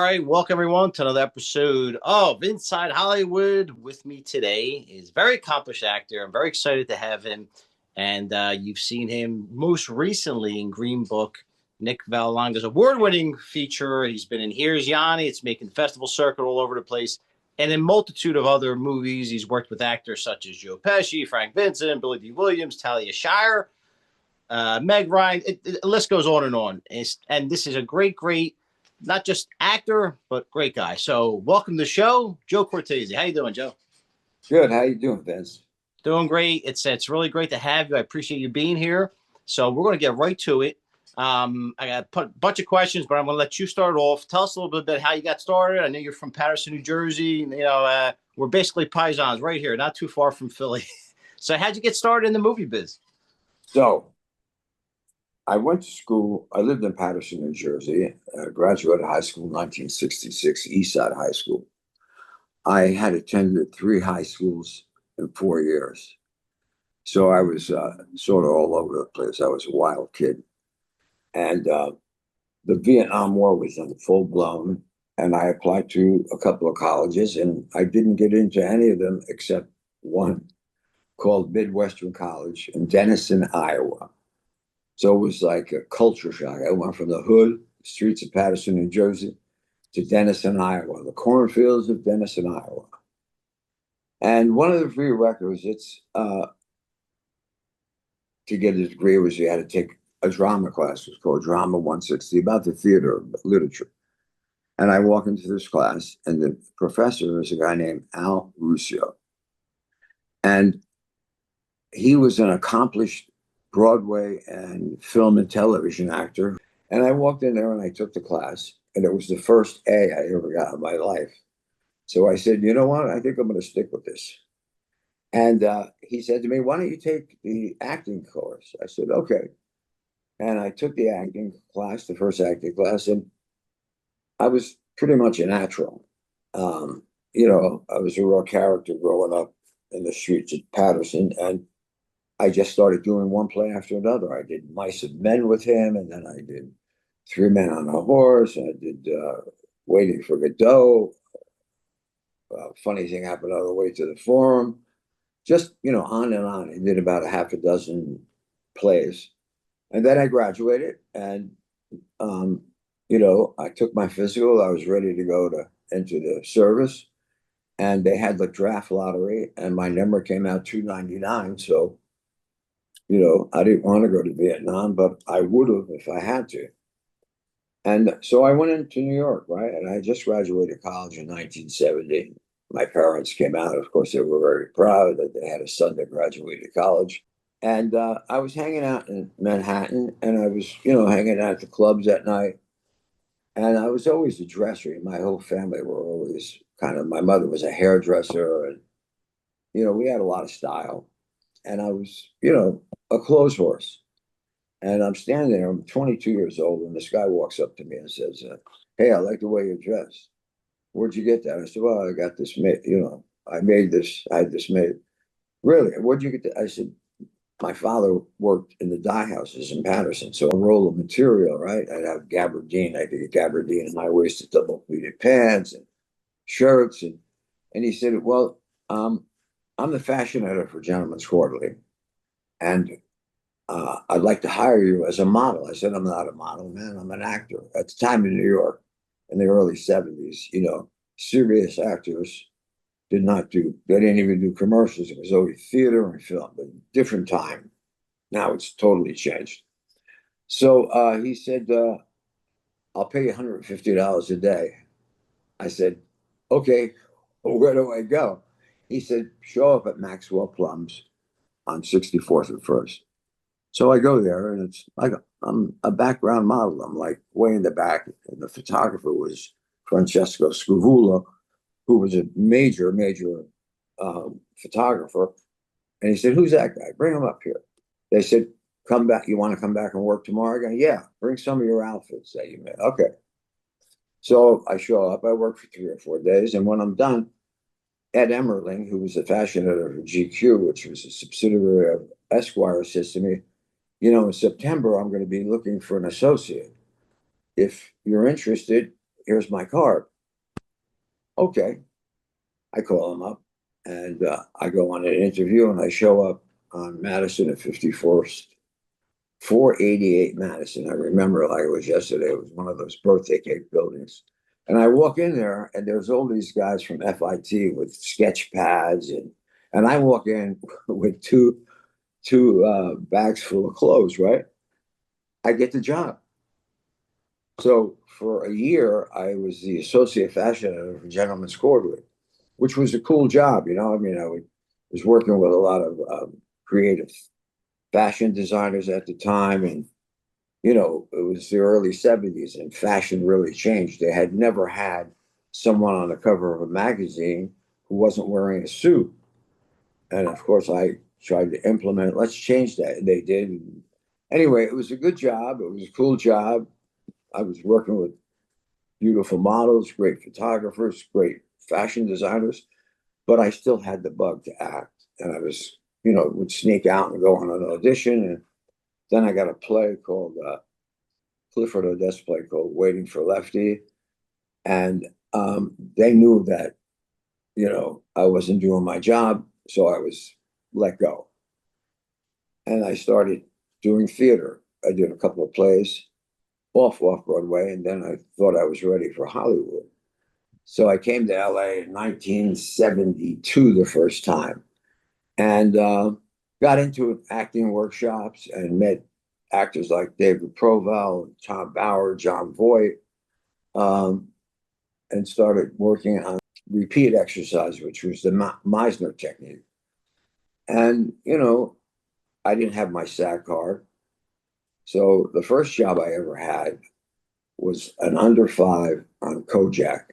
right, welcome everyone to another episode of Inside Hollywood. With me today is very accomplished actor. I'm very excited to have him, and you've seen him most recently in Green Book, Nick Vallelonga's award-winning feature. He's been in Here's Gianni. It's making festival circuit all over the place, and in multitude of other movies. He's worked with actors such as Joe Pesci, Frank Vincent, Billy D. Williams, Talia Shire, Meg Ryan. The list goes on and on. And this is a great not just actor, but great guy. So welcome to the show, Joe Cortese. How you doing, Joe? Good. How you doing, Vince? Doing great. It's really great to have you. I appreciate you being here. So we're going to get right to it. I got a bunch of questions, but I'm going to let you start off. Tell us a little bit about how you got started. I know you're from Paterson, New Jersey. We're basically paisans right here, not too far from Philly. So how'd you get started in the movie biz? So I went to school. I lived in Paterson, New Jersey. I graduated high school in 1966, Eastside High School. I had attended 3 high schools in 4 years. So I was sort of all over the place. I was a wild kid. And the Vietnam War was in full blown. And I applied to a couple of colleges, and I didn't get into any of them except one called Midwestern College in Denison, Iowa. So it was like a culture shock. I went from the hood, streets of Paterson, New Jersey, to Denison, Iowa, the cornfields of Denison, Iowa. And one of the prerequisites to get a degree was you had to take a drama class. It was called Drama 160, about the theater literature. And I walk into this class, and the professor is a guy named Al Ruscio. And he was an accomplished Broadway and film and television actor. And I walked in there and I took the class, and it was the first A I ever got in my life. So I said, you know what? I think I'm going to stick with this. And he said to me, why don't you take the acting course? I said, okay. And I took the acting class, the first acting class, and I was pretty much a natural. I was a real character growing up in the streets of Paterson, and I just started doing one play after another. I did Mice and Men with him, and then I did Three Men on a Horse. I did Waiting for Godot. Funny Thing Happened on the Way to the Forum. Just, on and on. I did about a half a dozen plays. And then I graduated, and, I took my physical. I was ready to go to enter the service. And they had the draft lottery, and my number came out 299. So I didn't want to go to Vietnam, but I would have if I had to. And so I went into New York, right? And I just graduated college in 1970. My parents came out. Of course, they were very proud that they had a son that graduated college. And I was hanging out in Manhattan, and I was, hanging out at the clubs at night. And I was always a dresser. My whole family were always my mother was a hairdresser, and, we had a lot of style. And I was, a clothes horse. And I'm standing there, I'm 22 years old, and this guy walks up to me and says, hey, I like the way you're dressed. Where'd you get that? I said, well, I got this made, I made this, I had this made. Really? Where'd you get that? I said, my father worked in the dye houses in Paterson. So a roll of material, right? I'd have gabardine. I could get gabardine in high-waisted double-pleated pants and shirts. And he said, well, I'm the fashion editor for Gentleman's Quarterly. And I'd like to hire you as a model. I said, I'm not a model, man. I'm an actor. At the time in New York, in the early 70s, serious actors they didn't even do commercials. It was always theater and film, but different time. Now it's totally changed. So he said, I'll pay you $150 a day. I said, okay, well, where do I go? He said, show up at Maxwell Plums on 64th and 1st. So I go there, and it's like I'm a background model. I'm like way in the back, and the photographer was Francesco Scavula, who was a major photographer. And he said, who's that guy? Bring him up here. They said, come back. You want to come back and work tomorrow? I go, yeah, bring some of your outfits that you made. Okay. So I show up. I work for 3 or 4 days. And when I'm done, Ed Emmerling, who was the fashion editor for GQ, which was a subsidiary of Esquire, says to me, in September, I'm going to be looking for an associate. If you're interested, here's my card. Okay. I call him up and I go on an interview and I show up on Madison at 54th, 488 Madison. I remember like it was yesterday. It was one of those birthday cake buildings. And I walk in there and there's all these guys from FIT with sketch pads and I walk in with two bags full of clothes, right? I get the job. So for a year, I was the associate fashion editor for Gentleman's Quarterly, which was a cool job. I mean, was working with a lot of creative fashion designers at the time. And, it was the early 70s and fashion really changed. They had never had someone on the cover of a magazine who wasn't wearing a suit. And of course, I tried to implement, let's change that. And they did. Anyway, it was a good job. It was a cool job. I was working with beautiful models, great photographers, great fashion designers, but I still had the bug to act. And I was, would sneak out and go on an audition. And then I got a play called Clifford Odets play called Waiting for Lefty. And they knew that, I wasn't doing my job. So I was let go. And I started doing theater. I did a couple of plays off Broadway, and then I thought I was ready for Hollywood. So I came to LA in 1972 the first time and got into acting workshops and met actors like David Proval, Tom Bauer, John Voight, and started working on repeat exercise, which was the Meisner technique. And, I didn't have my SAG card. So the first job I ever had was an under five on Kojak.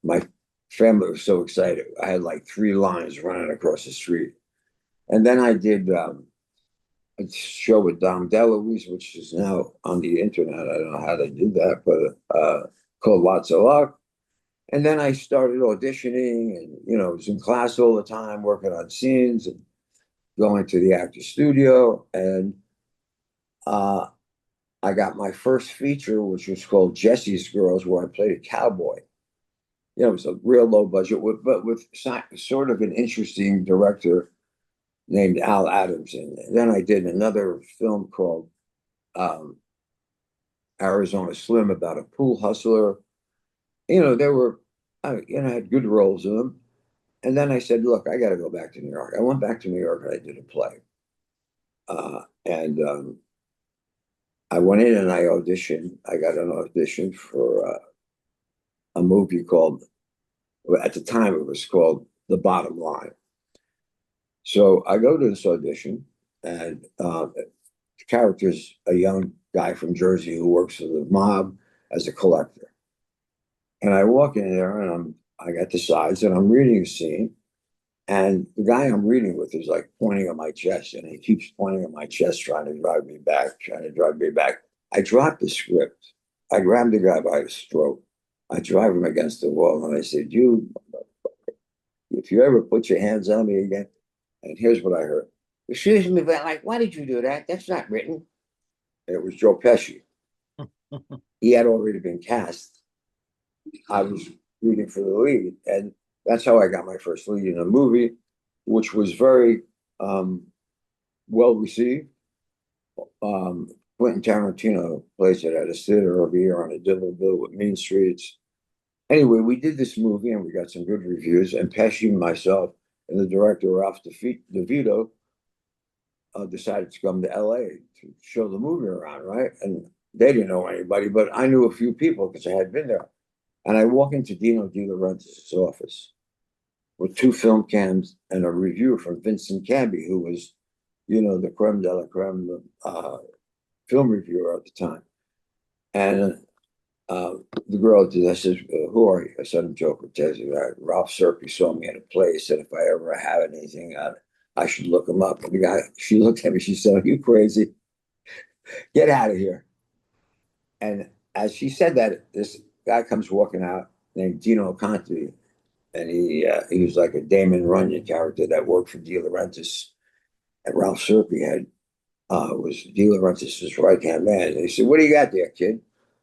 My family was so excited. I had like 3 lines running across the street. And then I did a show with Dom DeLuise, which is now on the internet. I don't know how they do that, but called Lots of Luck. And then I started auditioning and, was in class all the time, working on scenes and going to the actor studio. And I got my first feature, which was called Jesse's Girls, where I played a cowboy. It was a real low budget, but with sort of an interesting director named Al Adams. And then I did another film called Arizona Slim about a pool hustler. There were, I had good roles in them. And then I said, look, I got to go back to New York. I went back to New York and I did a play. And I went in and I auditioned. I got an audition for a movie called, at the time it was called The Bottom Line. So I go to this audition and the character's a young guy from Jersey who works for the mob as a collector. And I walk in there and I got the sides and I'm reading a scene. And the guy I'm reading with is like pointing at my chest and he keeps pointing at my chest, trying to drive me back. I dropped the script. I grabbed the guy by his throat. I drive him against the wall and I said, you, if you ever put your hands on me again, and here's what I heard. Excuse me, but like, why did you do that? That's not written. And it was Joe Pesci. He had already been cast. I was reading for the lead. And that's how I got my first lead in a movie, which was very well received. Quentin Tarantino plays it at a theater over here on a double bill with Mean Streets. Anyway, we did this movie and we got some good reviews. And Pesci, myself, and the director, Ralph DeVito, decided to come to LA to show the movie around, right? And they didn't know anybody, but I knew a few people because I had been there. And I walk into Dino De Laurentiis' office with 2 film cams and a review from Vincent Canby, who was, the creme de la creme film reviewer at the time. And the girl did, I said, who are you? I said, I'm Joe Cortese. Ralph Serpi saw me in a play. He said, if I ever have anything, I should look him up. And the guy, she looked at me, she said, are you crazy? Get out of here. And as she said that, this guy comes walking out named Dino Conti. And he was like a Damon Runyon character that worked for De Laurentiis. And Ralph Serpi was De Laurentiis' right-hand man. And he said, what do you got there, kid?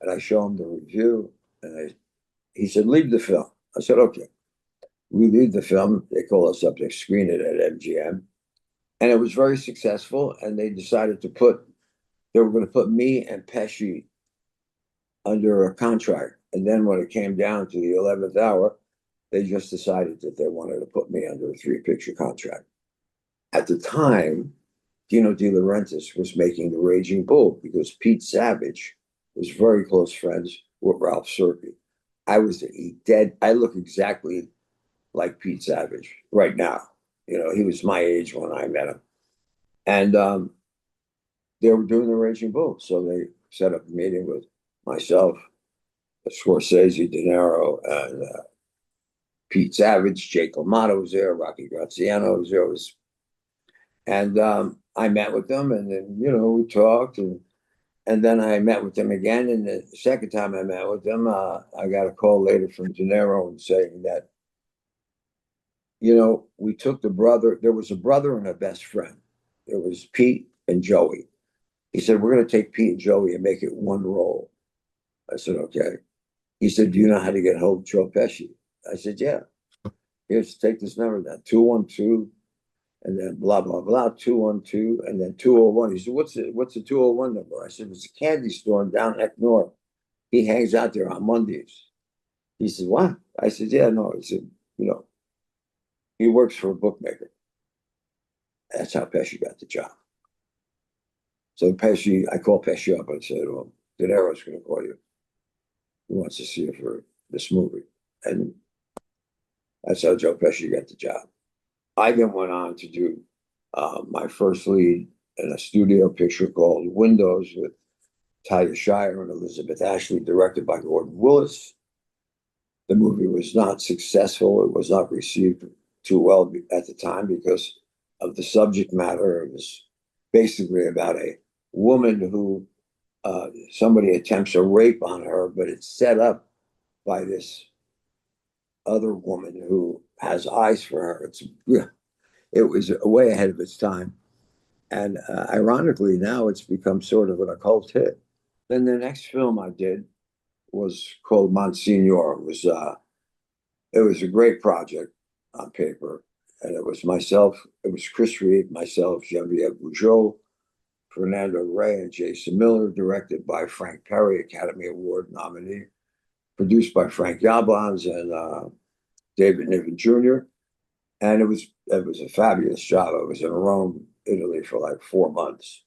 And I show him the review. He said, leave the film. I said, okay. We leave the film. They call us up to screen it at MGM. And it was very successful. And they decided they were going to put me and Pesci under a contract. And then when it came down to the 11th hour, they just decided that they wanted to put me under a 3-picture contract. At the time, Dino De Laurentiis was making The Raging Bull because Pete Savage was very close friends with Ralph Serpi. I look exactly like Pete Savage right now. He was my age when I met him. And they were doing The Raging Bull. So they set up a meeting with myself, Scorsese, De Niro, and Pete Savage. Jake LaMotta was there. Rocky Graziano was there. And I met with them, and then, we talked. And then I met with them again. And the second time I met with them, I got a call later from De Niro saying that, we took the brother. There was a brother and a best friend. It was Pete and Joey. He said, we're going to take Pete and Joey and make it one role. I said, okay. He said, do you know how to get hold of Joe Pesci? I said, yeah. Here's, take this number down, 212, and then blah, blah, blah, 212, and then 201. He said, what's the 201 number? I said, it's a candy store down at North. He hangs out there on Mondays. He said, what? I said, yeah, no. He said, he works for a bookmaker. That's how Pesci got the job. So I called Pesci up and said, well, De Niro's going to call you. He wants to see you for this movie. And that's how Joe Pesci got the job. I then went on to do my first lead in a studio picture called Windows with Talia Shire and Elizabeth Ashley, directed by Gordon Willis. The movie was not successful. It was not received too well at the time because of the subject matter. It was basically about a woman who somebody attempts a rape on her, but it's set up by this other woman who has eyes for her. It was way ahead of its time. And ironically, now it's become sort of an occult hit. Then the next film I did was called Monsignor. It was a great project on paper. And it was Chris Reeve, myself, Genevieve Bujold, Fernando Rey, and Jason Miller, directed by Frank Perry, Academy Award nominee, produced by Frank Yablans and David Niven Jr. And it was a fabulous job. I was in Rome, Italy for like 4 months,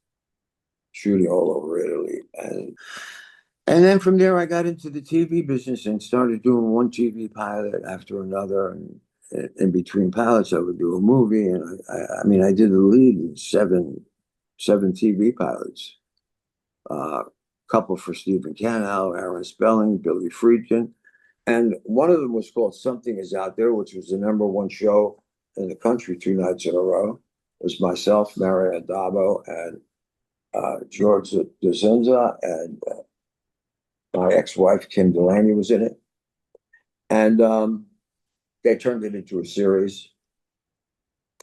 shooting all over Italy. And then from there, I got into the TV business and started doing one TV pilot after another. And in between pilots, I would do a movie. And I did the lead in seven TV pilots. Couple for Stephen Cannell, Aaron Spelling, Billy Friedkin. And one of them was called Something Is Out There, which was the #1 show in the country 2 nights in a row. It was myself, Maria Dabo, and George DeZunza, and my ex-wife, Kim Delaney, was in it. And they turned it into a series.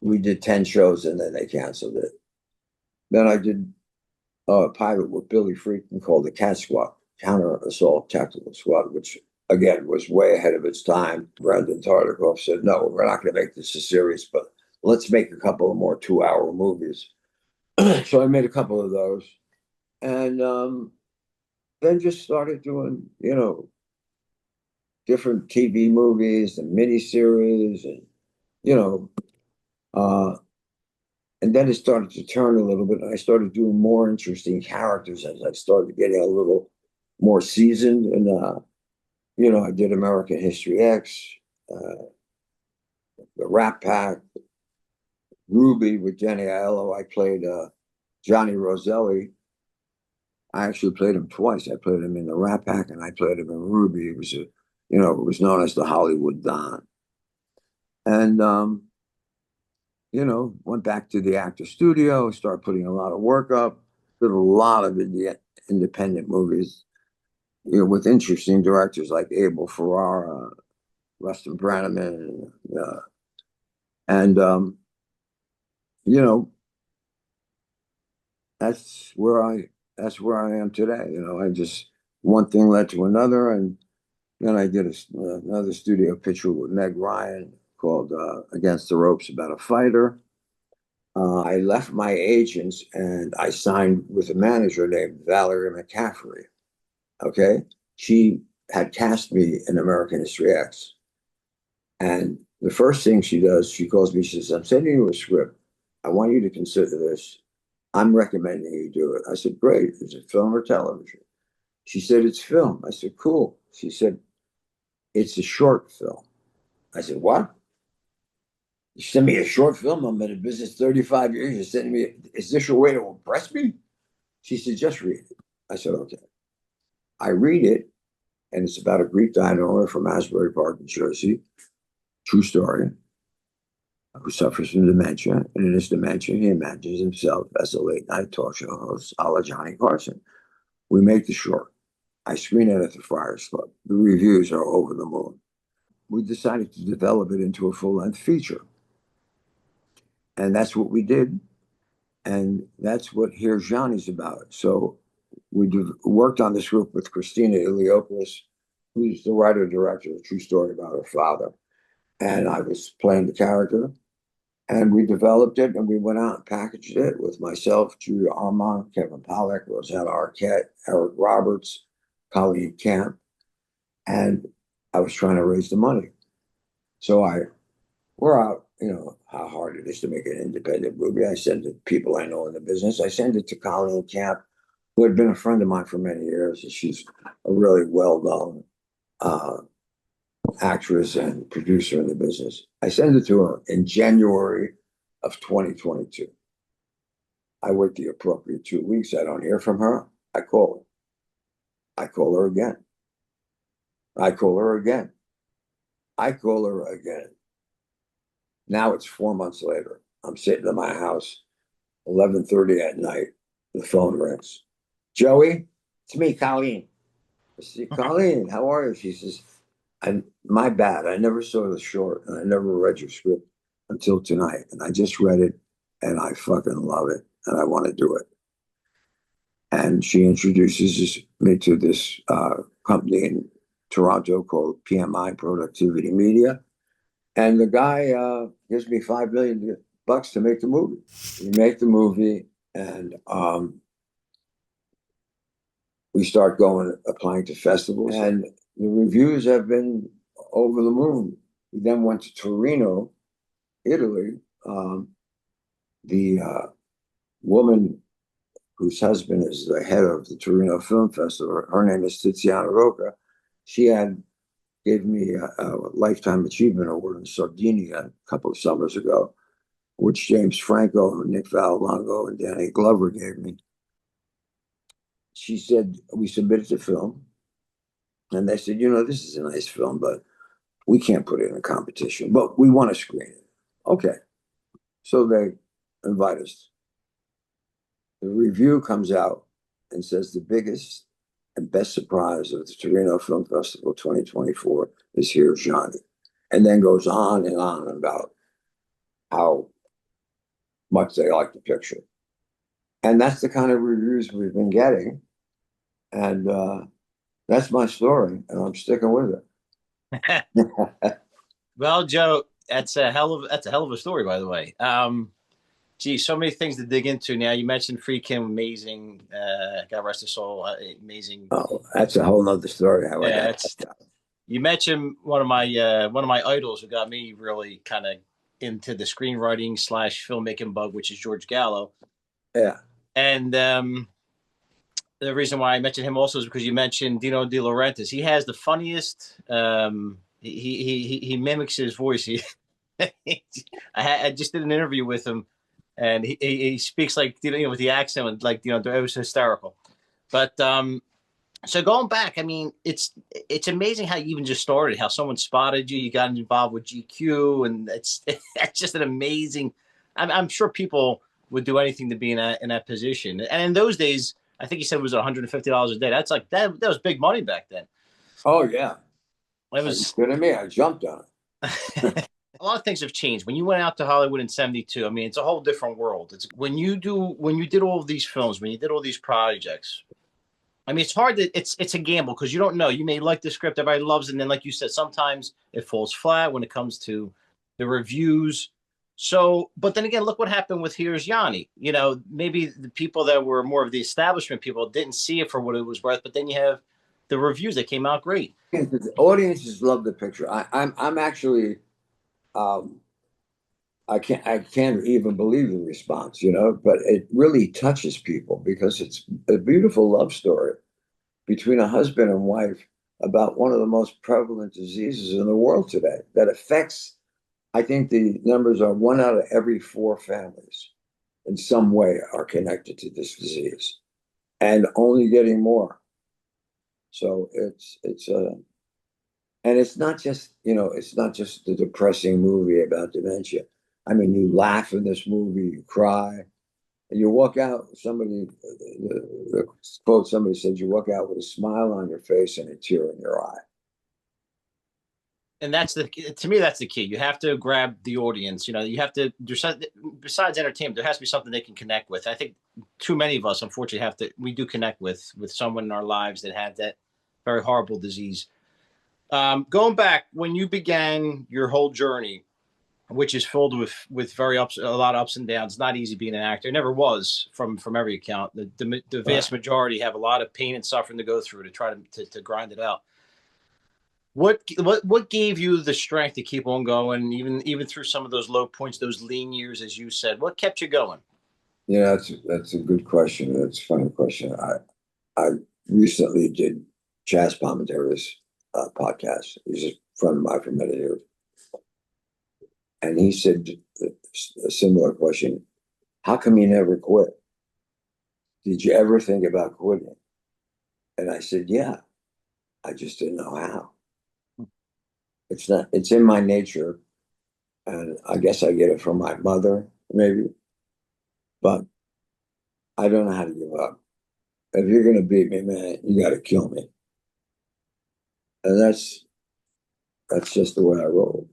We did 10 shows, and then they canceled it. Then I did a pilot with Billy Friedkin called the CAT Squad, Counter Assault Tactical Squad, which again was way ahead of its time. Brandon Tartikoff said, no, we're not going to make this a series, but let's make a couple of more 2-hour movies. So I made a couple of those. And then just started doing, different TV movies and miniseries and, and then it started to turn a little bit. And I started doing more interesting characters as I started getting a little more seasoned. And, I did American History X, The Rat Pack, Ruby with Jenny Aiello. I played Johnny Roselli. I actually played him twice. I played him in The Rat Pack and I played him in Ruby. It was known as the Hollywood Don. And, went back to the actor studio, started putting a lot of work up, did a lot of independent movies, with interesting directors like Abel Ferrara, Rustin Brannaman, and that's where I am today. I just one thing led to another, and Then I did another studio picture with Meg Ryan called Against the Ropes about a fighter. I left my agents and I signed with a manager named Valerie McCaffrey. Okay. She had cast me in American History X. And the first thing she does, she calls me, she says, I'm sending you a script. I want you to consider this. I'm recommending you do it. I said, great. Is it film or television? She said, it's film. I said, cool. She said, it's a short film. I said, what? You send me a short film. I'm in the business 35 years. You're sending me, is this your way to impress me? She said, just read it. I said, okay. I read it, and it's about a Greek diner owner from Asbury Park, New Jersey. True story. Who suffers from dementia. And in his dementia, he imagines himself as a late night talk show host, a la Johnny Carson. We make the short. I screen it at the Friars Club. The reviews are over the moon. We decided to develop it into a full-length feature. And that's what we did. And that's what Here's Gianni's about. So we worked on this group with Christina Iliopoulos, who's the writer-director of a true story about her father. And I was playing the character. And we developed it, and we went out and packaged it with myself, Giorgio Armani, Kevin Pollak, Rosanna Arquette, Eric Roberts, Colleen Camp. And I was trying to raise the money. So we're out, you know, how hard it is to make an independent movie. I send it to people I know in the business. I send it to Colleen Camp, who had been a friend of mine for many years. And she's a really well-known actress and producer in the business. I send it to her in January of 2022. I wait the appropriate 2 weeks. I don't hear from her. I call her. I call her again. I call her again. I call her again. Now it's 4 months later. I'm sitting in my house, 11:30 at night. The phone rings. Joey, it's me, Colleen. I said, Colleen, how are you? She says, my bad. I never saw the short and I never read your script until tonight. And I just read it and I fucking love it and I want to do it. And she introduces me to this company in Toronto called PMI Productivity Media. And the guy gives me $5 million to make the movie. We make the movie and we start applying to festivals. And the reviews have been over the moon. We then went to Torino, Italy. The woman whose husband is the head of the Torino Film Festival, her name is Tiziana Rocca. She gave me a Lifetime Achievement Award in Sardinia a couple of summers ago, which James Franco, Nick Vallelongo, and Danny Glover gave me. She said, we submitted the film. And they said, you know, this is a nice film, but we can't put it in a competition, but we want to screen it. Okay. So they invite us. The review comes out and says the biggest and best surprise of the Torino Film Festival 2024 is Here's Gianni. And then goes on and on about how much they like the picture. And that's the kind of reviews we've been getting. And that's my story, and I'm sticking with it. Well, Joe, that's a hell of a story, by the way. Gee, so many things to dig into. Now you mentioned Free Kim, amazing. God rest his soul, amazing. Oh, that's a whole nother story. How Yeah, I it's. You mentioned one of my idols who got me really kind of into the screenwriting / filmmaking bug, which is George Gallo. Yeah. And the reason why I mentioned him also is because you mentioned Dino De Laurentiis. He has the funniest. He mimics his voice. I just did an interview with him, and he speaks like, you know, with the accent, and like, you know, it was hysterical. But so going back, I mean, it's amazing how you even just started, how someone spotted you, you got involved with GQ, and it's just an amazing. I'm sure people would do anything to be in that position. And in those days, I think he said it was $150 a day. That's like that was big money back then. Oh yeah. It was good to me. I jumped on it. A lot of things have changed. When you went out to Hollywood in '72, I mean, it's a whole different world. It's when you did all of these films, when you did all these projects, I mean, it's hard to it's a gamble because you don't know. You may like the script, everybody loves it, and then like you said, sometimes it falls flat when it comes to the reviews. So, but then again, look what happened with Here's Yanni. You know, maybe the people that were more of the establishment people didn't see it for what it was worth, but then you have the reviews that came out great. Audiences love the picture. I'm actually um, I can't even believe the response, but it really touches people because it's a beautiful love story between a husband and wife about one of the most prevalent diseases in the world today that affects, I think the numbers are 1 out of every 4 families in some way are connected to this disease and only getting more. So it's a and it's not just the depressing movie about dementia. I mean, you laugh in this movie, you cry, and you walk out. The quote somebody said, you walk out with a smile on your face and a tear in your eye. And that's the to me that's the key. You have to grab the audience. You know, you have to besides entertainment, there has to be something they can connect with. I think too many of us, unfortunately, have to we do connect with someone in our lives that had that very horrible disease. Going back when you began your whole journey, which is filled with a lot of ups and downs. Not easy being an actor. It never was from every account. The vast majority have a lot of pain and suffering to go through to try to grind it out. What gave you the strength to keep on going, even through some of those low points, those lean years, as you said? What kept you going? Yeah, that's a good question. That's a funny question. I recently did Chaz Palminteri's podcast. He's a friend of mine from many years, and he said a similar question: how come you never quit? Did you ever think about quitting? And I said, yeah, I just didn't know how. It's in my nature, and I guess I get it from my mother, maybe, but I don't know how to give up. If you're gonna beat me, man, you got to kill me, and that's just the way I roll.